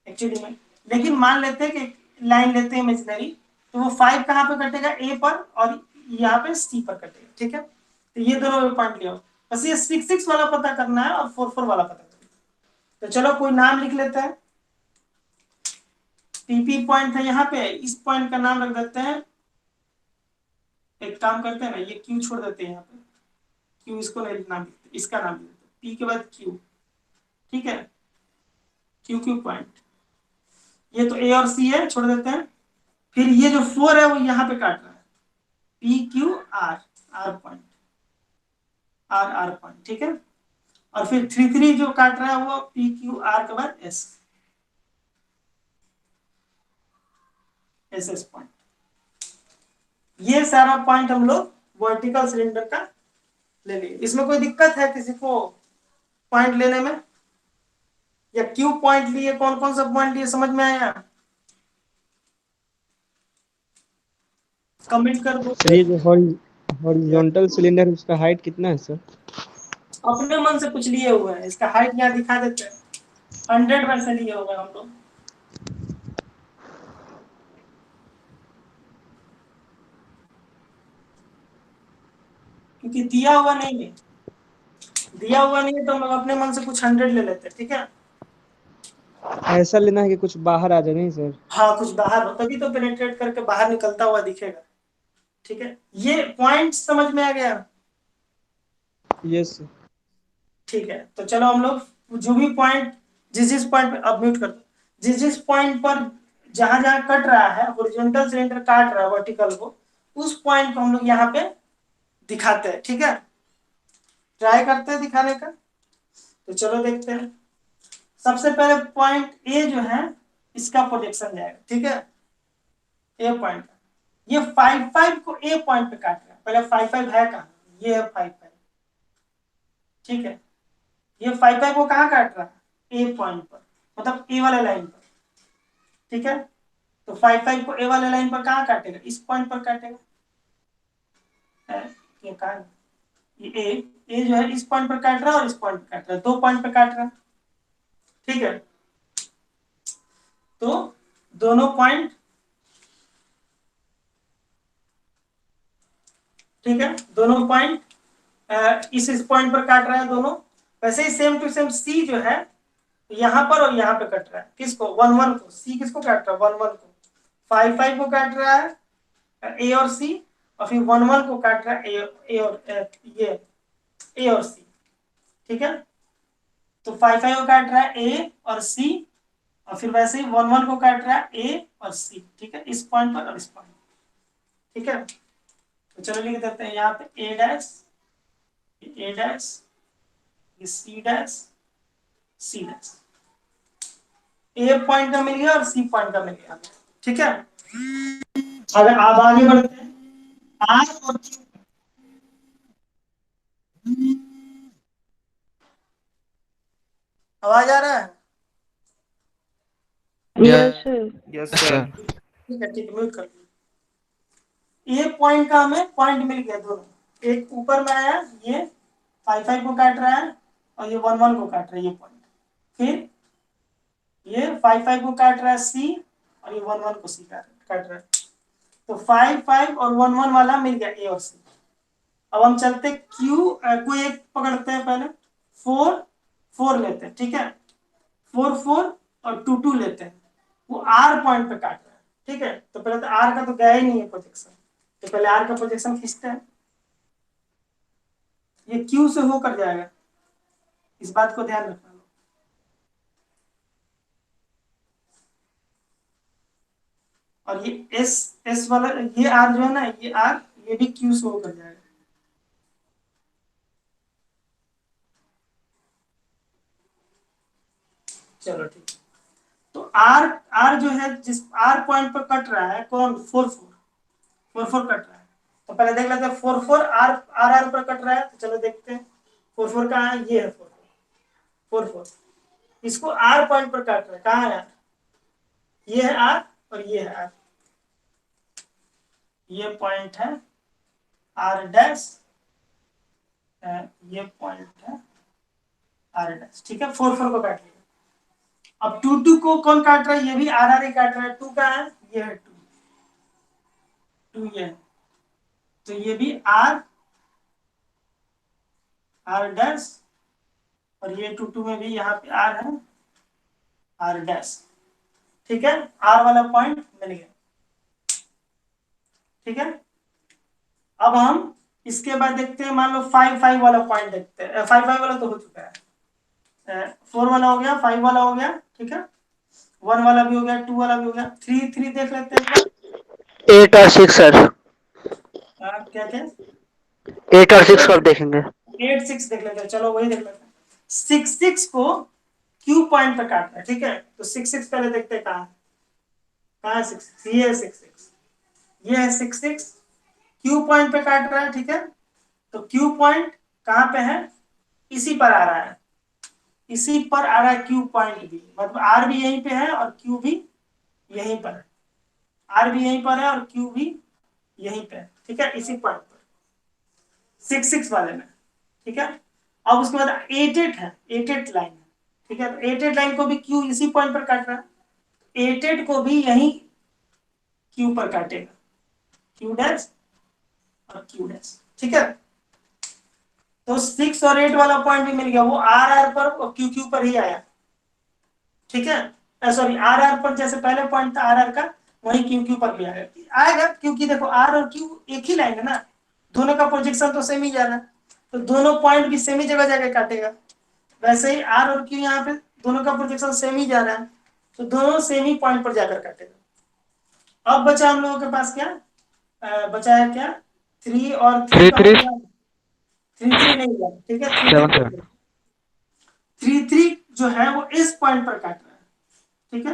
एक्चुअली में, लेकिन मान लेते हैं कि लाइन लेते हैं इमेजिनरी, तो वो 5 कहाँ पे कटेगा? ए पर, और यहाँ पे सी पर कटेगा। ठीक है, तो ये दोनों पॉइंट लिया, बस ये 6 वाला पता करना है और 4 वाला पता करना है। तो चलो कोई नाम लिख लेते हैं। पीपी पॉइंट है यहाँ पे, इस पॉइंट का नाम रख देते हैं, एक काम करते हैं ना, ये क्यू छोड़ देते हैं यहाँ पे, क्यू इसको नहीं नाम लिखते, इसका नाम लिखते हैं, पी के बाद क्यू। ठीक है, क्यू पॉइंट, ये तो ए और सी है, छोड़ देते हैं। फिर ये जो 4 है वो यहाँ पे काट रहा है, P Q R, R point, R point. ठीक है, और फिर 3 जो काट रहा है वो पी क्यू आर के बाद एस, एस पॉइंट। ये सारा पॉइंट हम लोग वर्टिकल सिलेंडर का ले लिए। इसमें कोई दिक्कत है किसी को पॉइंट लेने में, या क्यू पॉइंट लिए, कौन कौन सा पॉइंट लिए, समझ में आया? कमेंट कर दो। सर ये जो हॉरिजॉन्टल सिलेंडर है उसका हाइट कितना है सर? अपने मन से कुछ लिए हुए हैं, इसका हाइट यहाँ दिखा देते हैं, 100 में से लिए होगा हम लोग। क्योंकि दिया हुआ नहीं है, दिया हुआ नहीं है तो हम लोग अपने मन से कुछ 100 ले लेते हैं। ठीक है, ऐसा लेना है कि कुछ बाहर आ जाए, नहीं सर? हाँ कुछ बाहर हो, तभी तो पेनिट्रेट करके बाहर निकलता हुआ दिखेगा। ठीक है, ये पॉइंट समझ में आ गया? Yes sir. ठीक है, तो चलो हम लोग जो भी पॉइंट, जिस पॉइंट पे, अब म्यूट कर दो, जिस पॉइंट पर जहां जहां कट रहा है, हॉरिजॉन्टल सिलेंडर काट रहा है वर्टिकल को, उस पॉइंट को हम लोग यहाँ पे दिखाते हैं। ठीक है, ट्राई करते हैं दिखाने का। तो चलो देखते हैं। सबसे पहले पॉइंट ए जो है, इसका प्रोजेक्शन जाएगा। ठीक है, ए पॉइंट का, ये 5 को ए पॉइंट पे काट रहा है। पहले 5 है कहाँ? ये है 5। ठीक है, ये 5 को कहाँ काट रहा है? ए पॉइंट पर, मतलब ए वाले लाइन पर। ठीक है, तो 5 को ए वाले लाइन पर कहाँ काटेगा? इस पॉइंट पर काटेगा। ये कहाँ है? ये ए जो है इस पॉइंट पर काट रहा है और इस पॉइंट पर काट रहा है, 2 पॉइंट पर काट रहा है। ठीक है, तो दोनों पॉइंट, ठीक है, दोनों पॉइंट इस पॉइंट पर काट रहा है दोनों। वैसे ही सेम टू सेम सी जो है यहाँ पर और यहाँ पे कट रहा है। किसको? 1 1 को। सी किसको काट रहा है? 1 1 को। 5 को काट रहा है ए और सी, और फिर 1 1 को काट रहा है ए और ये ए और सी। ठीक है, तो 5 को काट रहा है ए और सी, और फिर वैसे ही 1 1 को काट रहा है ए और सी। ठीक है, इस पॉइंट पर और इस पॉइंट। ठीक है, तो चलो लिख देते हैं यहाँ पे ए डैश, ये सी डैश, सी डैश। ए पॉइंट का मिल गया और सी पॉइंट का मिल गया। ठीक है, अगर आप आगे बढ़ते हैं, आर और क्यू, आवाज आ रहा है? Yes sir. Yes sir. ठीक है, ठीक है, म्यूट कर दिया। ए पॉइंट का हमें पॉइंट मिल गया दोनों, एक ऊपर में आया, ये 5 को काट रहा है और ये 1 1 को काट रहा है, ये पॉइंट। फिर ये 5 को काट रहा है सी, और ये 1 1 को सी काट रहा है। तो 5 और 1 1 वाला मिल गया ए और सी। अब हम चलते क्यू, कोई एक पकड़ते हैं पहले। 4 4 लेते हैं। ठीक है, 4 4 और 2 2 लेते हैं। वो आर पॉइंट पे काट रहा है। ठीक है, तो पहले तो आर का तो गया ही नहीं है प्रोजेक्शन, तो पहले आर का प्रोजेक्शन खींचते हैं। ये क्यू से होकर जाएगा, इस बात को ध्यान रखना। और ये एस वाला, ये आर जो है ना, ये आर, ये भी क्यू से होकर जाएगा। चलो ठीक, तो आर आर जो है, जिस आर पॉइंट पर कट रहा है, कौन? 4 4 कट रहा है। तो पहले देख लेते हैं 4 4 आर आर आर पर कट रहा है। तो चलो देखते हैं 4 4 कहाँ है? ये है 4 4। इसको आर पॉइंट पर काट रहा है। कहाँ है आर? ये है आर और ये है आर, ये पॉइंट है आर डैश, ये पॉइंट है आर डैश। ठीक है, 4 4 को काट लिया। अब 2 2 को कौन काट रहा है? ये भी आर आर ही काट रहा है। 2 का है, ये है 2 ये है, तो ये भी आर आर डैश, और ये 2 2 में भी यहाँ पे आर है आर डैश। ठीक है, आर वाला पॉइंट मिल गया। ठीक है, अब हम इसके बाद देखते हैं, मान लो 5 5 वाला पॉइंट देखते हैं। 5 5 वाला तो हो चुका है, 4 वाला हो गया, 5 वाला हो गया। ठीक है, 1 वाला भी हो गया, 2 वाला भी हो गया। 3 3 देख लेते हैं एक बार। 8 और 6 सर। क्या क्या? 8 और 6 कब देखेंगे? 8 6 देख लेते हैं। चलो वही देख लेते हैं। 6 6 को क्यू पॉइंट पे काटना है। ठीक है, तो 6 6 पहले देखते हैं कहाँ है 6 6। ये है 6 6, ये है 6 6, क्यू पॉइंट पे काट रहा है। ठीक है, तो क्यू पॉइंट कहाँ पे है? इसी पर आ रहा है, इसी पर आ रहा है क्यू पॉइंट भी, मतलब आर भी यहीं पे है और क्यू भी यहीं पर है। आर भी यहीं पर है और क्यू भी यहीं पे है। ठीक है, इसी पॉइंट पर 6 6 वाले में। ठीक है, अब उसके बाद 8 8 है, 8 8 लाइन है। ठीक है, तो 8 8 लाइन को भी क्यू इसी पॉइंट पर काट रहा है। 8 8 को भी यहीं क्यू पर काटेगा, क्यू डैश और क्यू डैश। ठीक है, तो 6 और 8 वाला पॉइंट भी मिल गया, वो आर आर पर और क्यू क्यू पर ही आया। ठीक है, सॉरी आर आर पर जैसे पहले पॉइंट था आर आर का, वही क्यू क्यू पर भी आएगा क्योंकि देखो आर और क्यू एक ही लाइन है ना, दोनों का प्रोजेक्शन तो सेम ही जा रहा है, तो दोनों पॉइंट भी सेम ही जगह जाके काटेगा। वैसे ही आर और क्यू यहाँ पे दोनों का प्रोजेक्शन सेम ही जा रहा है, तो दोनों सेम ही पॉइंट पर जाकर काटेगा। अब बचा हम लोगों के पास क्या, बचा है क्या, 3 और 3 थ्री का थ्री मतलब 3 3 नहीं हुआ, ठीक है, 3 सेवन 3 3 3 जो है वो इस पॉइंट पर काट रहा है, ठीक है।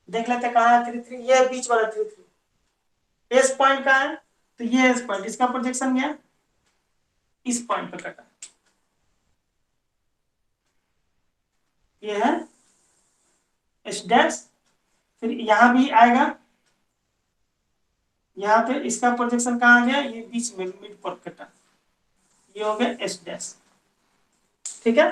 देख लेते हैं कहाँ है 3 3, ये बीच वाला 3 3 इस पॉइंट का है, तो ये इस पॉइंट, इसका प्रोजेक्शन क्या है, इस पॉइंट पर काटा, ये है एच डैश, फिर यहां भी आएगा, यहाँ पे इसका प्रोजेक्शन कहाँ आ गया, ये बीच में मिड पर कटा, ये हो गया एस डैश, ठीक है।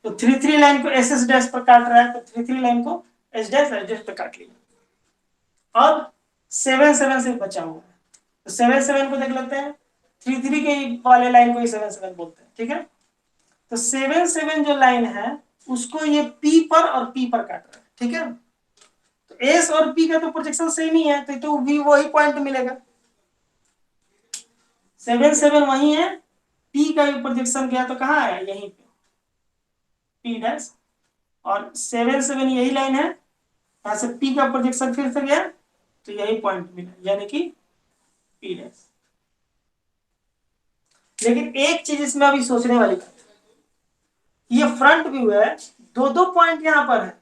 तो 3 3 लाइन को एस एस डैश पर काट रहा है, तो 3 3 लाइन को एस डैश पर काट लिया। अब 7 7 से बचा हुआ है, तो 7 7 को देख लेते हैं, 3 3 के वाले लाइन को ही 7 7 बोलते हैं, ठीक है। तो 7 7 जो लाइन है उसको ये पी पर और पी पर काट रहा है, ठीक है। तो एस और पी का तो प्रोजेक्शन सेम ही है, तो वी वही पॉइंट मिलेगा, 7 7 वही है, पी का भी प्रोजेक्शन गया तो कहाँ आया, यहीं पे पी डैश, और 7 7 यही लाइन है, यहाँ से पी का प्रोजेक्शन फिर से गया तो यही पॉइंट मिला, यानी कि पी डैश। लेकिन एक चीज इसमें अभी सोचने वाली बात, ये फ्रंट व्यू है, दो दो पॉइंट यहाँ पर है,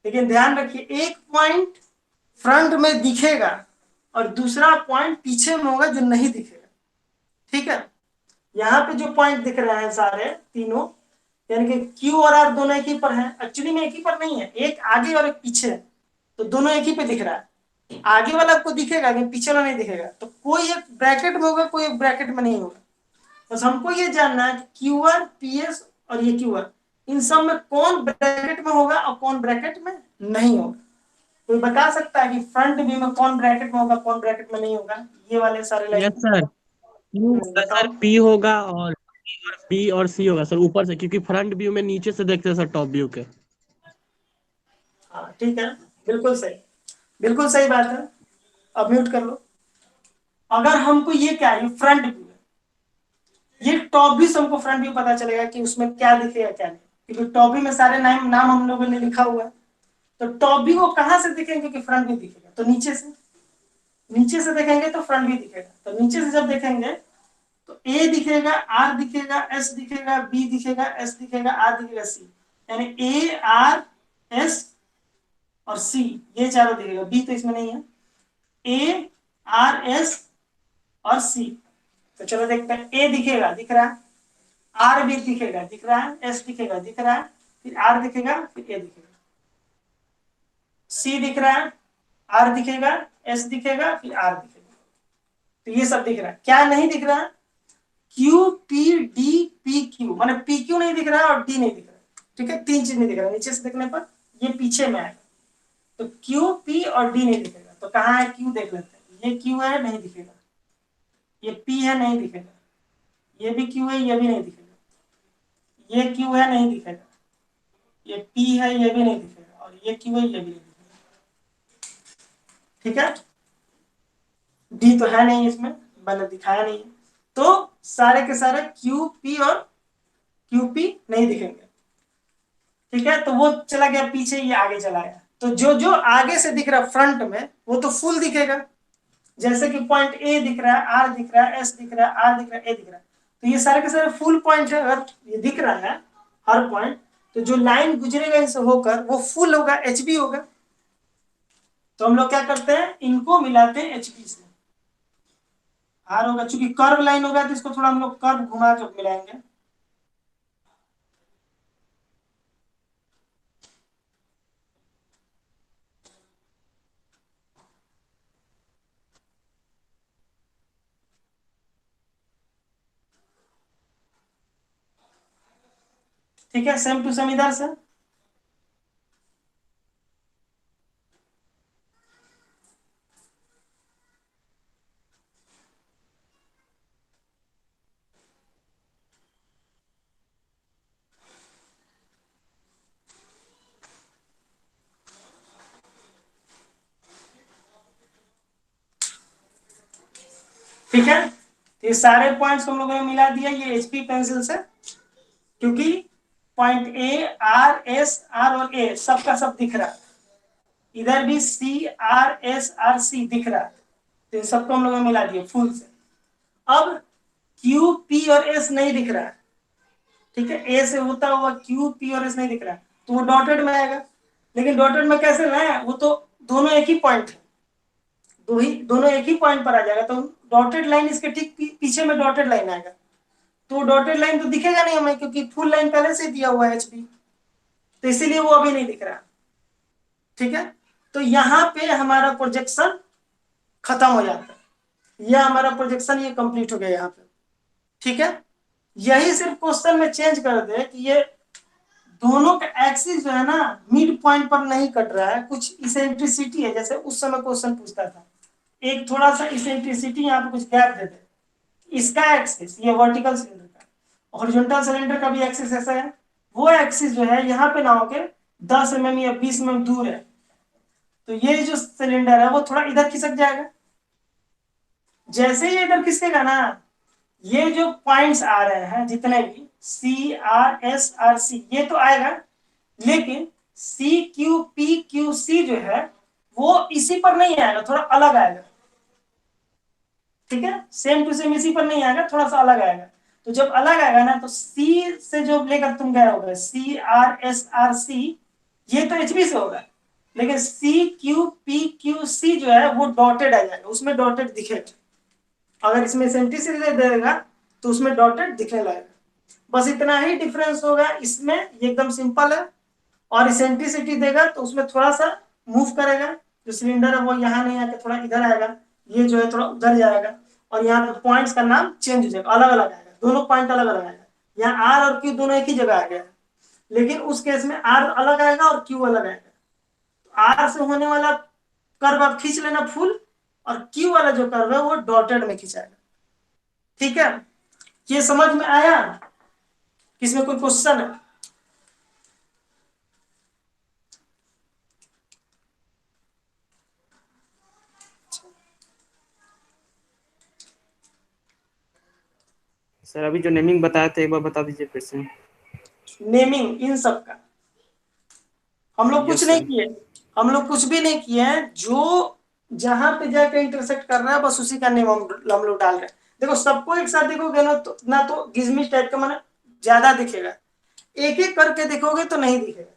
लेकिन ध्यान रखिए एक पॉइंट फ्रंट में दिखेगा और दूसरा पॉइंट पीछे में होगा जो नहीं दिखेगा, ठीक है। यहाँ पे जो पॉइंट दिख रहे हैं सारे तीनों, यानी कि Q और R दोनों एक ही पर हैं, एक्चुअली में एक ही पर नहीं है, एक आगे और एक पीछे है, तो दोनों एक ही पे दिख रहा है, आगे वाला आपको दिखेगा लेकिन पीछे वाला नहीं दिखेगा, तो कोई एक ब्रैकेट में होगा कोई एक ब्रैकेट में नहीं होगा। बस हमको ये जानना है कि QR PS और ये QR, इन सब में कौन ब्रैकेट में होगा और कौन ब्रैकेट में नहीं होगा। कोई बता सकता है कि फ्रंट व्यू में कौन ब्रैकेट में होगा कौन ब्रैकेट में नहीं होगा, ये वाले सारे यस लाइन। सर, क्यू होगा बताओ। सर, पी होगा और बी और सी होगा सर ऊपर से, क्योंकि फ्रंट व्यू में नीचे से देखते हैं सर टॉप व्यू के। हाँ ठीक है, बिल्कुल सही, बिल्कुल सही बात है। अब म्यूट कर लो। अगर हमको ये क्या है, ये फ्रंट व्यू है, ये टॉप व्यू से हमको फ्रंट व्यू पता चलेगा कि उसमें क्या दिखेगा क्या नहीं, क्योंकि टॉप व्यू में सारे नाम नाम हम लोगों ने लिखा हुआ है। तो टॉप व्यू को कहाँ से दिखेंगे कि फ्रंट व्यू दिखेगा, तो नीचे से, नीचे से देखेंगे तो फ्रंट व्यू दिखेगा, तो नीचे से जब देखेंगे तो ए दिखेगा, आर दिखेगा, एस दिखेगा, बी दिखेगा, एस दिखेगा, आर दिखेगा, सी, यानी ए आर एस और सी, ये चारों दिखेगा, बी तो इसमें नहीं है, ए आर एस और सी। तो चलो देखते हैं, ए दिखेगा, दिख रहा है, आर भी दिखेगा, दिख रहा है, एस दिखेगा, दिख रहा है, फिर आर दिखेगा, फिर ए दिखेगा, सी दिख रहा है, आर दिखेगा, एस दिखेगा, फिर आर दिखेगा, तो ये सब दिख रहा है। क्या नहीं दिख रहा है, Q P D P Q, माने पी क्यू नहीं दिख रहा है और डी नहीं दिख रहा है, ठीक है, तीन चीज नहीं दिख रहा है, नीचे से देखने पर ये पीछे में आएगा, तो क्यू पी और डी नहीं दिखेगा, तो कहाँ है क्यू, देख लेते हैं, ये क्यू है नहीं दिखेगा, ये पी है नहीं दिखेगा, ये भी क्यू है ये भी नहीं दिखेगा, ये क्यू है नहीं दिखेगा, ये पी है ये भी नहीं दिखेगा, और ये क्यू है ये भी नहीं दिखेगा, ठीक है। डी तो है नहीं इसमें, मैंने दिखाया नहीं है, तो सारे के सारे क्यू पी और क्यू पी नहीं दिखेंगे, ठीक है। तो वो चला गया पीछे, ये आगे चला गया, तो जो जो आगे से दिख रहा है फ्रंट में वो तो फुल दिखेगा, जैसे कि पॉइंट ए दिख रहा है, आर दिख रहा है, एस दिख रहा है, आर दिख रहा है, ए दिख रहा है, तो ये सारे के सारे फुल पॉइंट है, अगर ये दिख रहा है हर पॉइंट, तो जो लाइन गुजरेगा इनसे होकर वो फुल होगा, एचबी होगा। तो हम लोग क्या करते हैं, इनको मिलाते हैं एचबी से, आर होगा, चूंकि कर्व लाइन होगा तो इसको थोड़ा हम लोग कर्व घुमा कर मिलाएंगे, ठीक है, सेम टू सेम इधर से। ठीक है, तो ये सारे पॉइंट्स हम लोगों ने मिला दिया ये एचपी पेंसिल से, क्योंकि point A R S R और ए सबका सब दिख रहा है, इधर भी C R S R C दिख रहा है, तो इन सबको हम लोगों ने मिला दिया फुल से। अब क्यू पी और एस नहीं दिख रहा है, ठीक है, ए से होता हुआ क्यू पी और एस नहीं दिख रहा है, तो वो डॉटेड में आएगा। लेकिन डॉटेड में कैसे लाए, वो तो दोनों एक ही पॉइंट है, दोनों एक ही पॉइंट पर आ जाएगा, तो डॉटेड लाइन इसके ठीक पीछे में डॉटेड लाइन आएगा, तो डॉटेड लाइन तो दिखेगा नहीं हमें, क्योंकि फुल लाइन पहले से दिया हुआ है एचपी, तो इसीलिए वो अभी नहीं दिख रहा। ठीक है, तो यहाँ पे हमारा प्रोजेक्शन खत्म हो जाता है, यह हमारा प्रोजेक्शन ये कंप्लीट हो गया यहाँ पे। ठीक है, यही सिर्फ क्वेश्चन में चेंज कर दे कि ये दोनों का एक्सिस जो है ना मिड पॉइंट पर नहीं कट रहा है, कुछ इसेंट्रिसिटी है, जैसे उस समय क्वेश्चन पूछता था, एक थोड़ा सा इसेंट्रिसिटी यहाँ पे कुछ गैप दे दे, इसका एक्सिस ये वर्टिकल सिलेंडर का, हॉरिजॉन्टल सिलेंडर का भी एक्सिस ऐसा है, वो एक्सिस जो है यहाँ पे ना होके 10 mm या 20 mm दूर है, तो ये जो सिलेंडर है वो थोड़ा इधर खिसक जाएगा। जैसे ये इधर खिसकेगा ना, ये जो पॉइंट्स आ रहे हैं जितने भी C R S R C ये तो आएगा, लेकिन C Q P Q C जो है वो इसी पर नहीं आएगा, थोड़ा अलग आएगा। ठीक है, सेम टू सेम इसी पर नहीं आएगा, थोड़ा सा अलग आएगा। तो जब अलग आएगा ना, तो सी से जो लेकर तुम गए होगा C R S R C, ये तो एचबी से होगा, लेकिन C Q P Q C जो है वो डॉटेड आ जाएगा, उसमें डॉटेड दिखेगा। अगर इसमें इसेंट्रिसिटी दे देगा तो उसमें डॉटेड दिखने लगेगा, बस इतना ही डिफरेंस होगा। इसमें ये एकदम सिंपल है, और इसेंट्रिसिटी देगा तो उसमें थोड़ा सा मूव करेगा, जो सिलेंडर है वो यहाँ नहीं आके थोड़ा इधर आएगा, ये जो है थोड़ा उधर जाएगा, और यहाँ पे पॉइंट्स का नाम चेंज हो जाएगा, अलग अलग आएगा, दोनों पॉइंट अलग अलग आएगा। यहाँ आर और क्यू दोनों एक ही जगह आ गया, लेकिन उस केस में आर अलग आएगा और क्यू अलग आएगा। आर से होने वाला कर्व आप खींच लेना फुल, और क्यू वाला जो कर्व है वो डॉटेड में खिंचाएगा। ठीक है, ये समझ में आया? इसमें कोई क्वेश्चन है? सर अभी जो नेमिंग बताया था एक बार बता दीजिए फिर से। नेमिंग इन सब का हम लोग कुछ Yes, नहीं sir. किए, हम लोग कुछ भी नहीं किए हैं, जो जहां पे जाके इंटरसेक्ट कर रहा है बस उसी का नेम हम लोग डाल रहे हैं। देखो सबको एक साथ देखोगे ना तो गिजमिस टाइप का माना ज्यादा दिखेगा, एक एक करके देखोगे तो नहीं दिखेगा।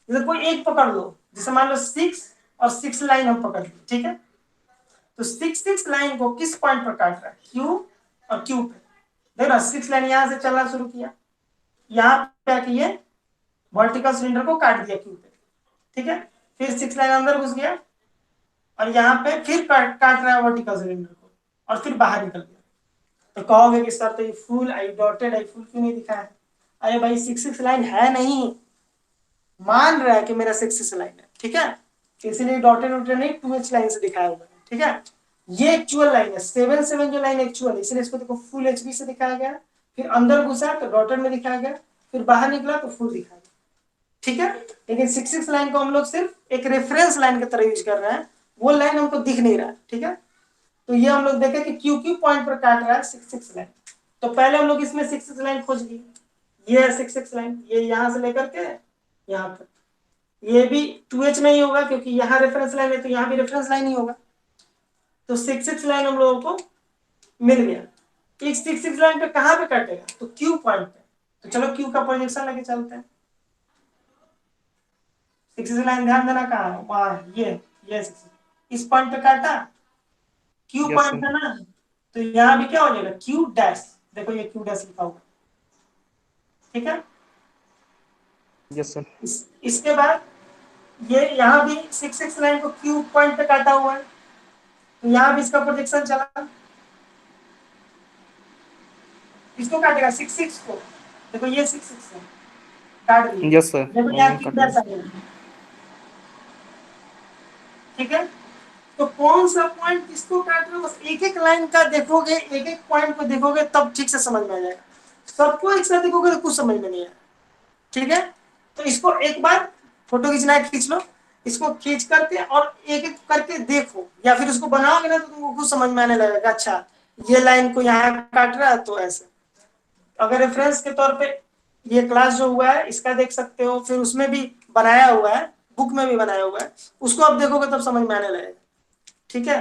जैसे कोई एक पकड़ लो, जैसे मान लो 6 और 6 लाइन हम पकड़ लिए, ठीक है, तो 6 लाइन को किस पॉइंट पर काट रहा है, क्यू और क्यू पे। देखो 6 लाइन यहाँ से चलना शुरू किया, यहाँ पे आके ये वर्टिकल सिलेंडर को काट दिया क्यू पे, ठीक है, फिर 6 लाइन अंदर घुस गया और यहाँ पे फिर काट रहा है वर्टिकल सिलेंडर को, और फिर बाहर निकल गया। तो कहोगे कि सर तो ये फुल आई डॉटेड आई फुल क्यों नहीं दिखा है? अरे भाई 6 लाइन है नहीं, मान रहा है कि मेरा 6 लाइन है, ठीक है, इसलिए डॉटेड वोटेड नहीं 2H लाइन से दिखाया हुआ है। ठीक है, ये एक्चुअल लाइन है, 7 जो लाइन एक्चुअल है, इसलिए इसको देखो फुल एचबी से दिखाया गया, फिर अंदर घुसा तो डॉटेड में दिखाया गया, फिर बाहर निकला तो फुल दिखाया गया। ठीक है, लेकिन 6 लाइन को हम लोग सिर्फ एक रेफरेंस लाइन की तरह यूज कर रहे हैं, वो लाइन हमको दिख नहीं रहा है। ठीक है, तो ये हम लोग देखें कि क्यू क्यू पॉइंट पर काट रहा है 6 लाइन, तो पहले हम लोग इसमें 6 लाइन खोज लिए, ये है 6 लाइन, ये यहाँ से लेकर के यहाँ तक, ये भी 2H नहीं होगा क्योंकि यहाँ रेफरेंस लाइन है, तो यहाँ भी रेफरेंस लाइन ही होगा, तो 6 लाइन हम लोगों को मिल गया। इस 6 लाइन पे कहाँ पे काटेगा, तो क्यू पॉइंट पे, तो चलो क्यू का प्रोजेक्शन लेके चलते हैं। 6 लाइन ध्यान देना कहाँ है, वहाँ ये 6 इस पॉइंट पे काटा, क्यू Yes, पॉइंट sir. है ना, तो यहाँ भी क्या हो जाएगा क्यू डैश, देखो ये क्यू डैश लिखा होगा। ठीक है, Yes, sir. इसके बाद ये यहाँ भी 6 लाइन को क्यू पॉइंट पे काटा हुआ है, तो यहाँ भी इसका प्रोजेक्शन चला, इसको काटेगा 6 को, देखो ये 6 है, काट दिया। Yes, sir. देखो यहाँ क्यू डैश आ गया। ठीक है, तो कौन सा पॉइंट किसको काट रहा है, बस एक एक लाइन का देखोगे, एक एक पॉइंट को देखोगे तब ठीक से समझ में आ जाएगा, सबको एक साथ देखोगे तो कुछ समझ में नहीं आएगा। ठीक है, तो इसको एक बार फोटो खींचना है खींच लो, इसको खींच करके और एक एक करके देखो, या फिर उसको बनाओगे ना तो तुमको कुछ समझ में आने लगेगा। अच्छा ये लाइन को यहाँ काट रहा है तो ऐसे। अगर रेफरेंस के तौर पे ये क्लास जो हुआ है इसका देख सकते हो, फिर उसमें भी बनाया हुआ है, बुक में भी बनाया हुआ है, उसको अब देखोगे तब समझ में आने लगेगा। ठीक है।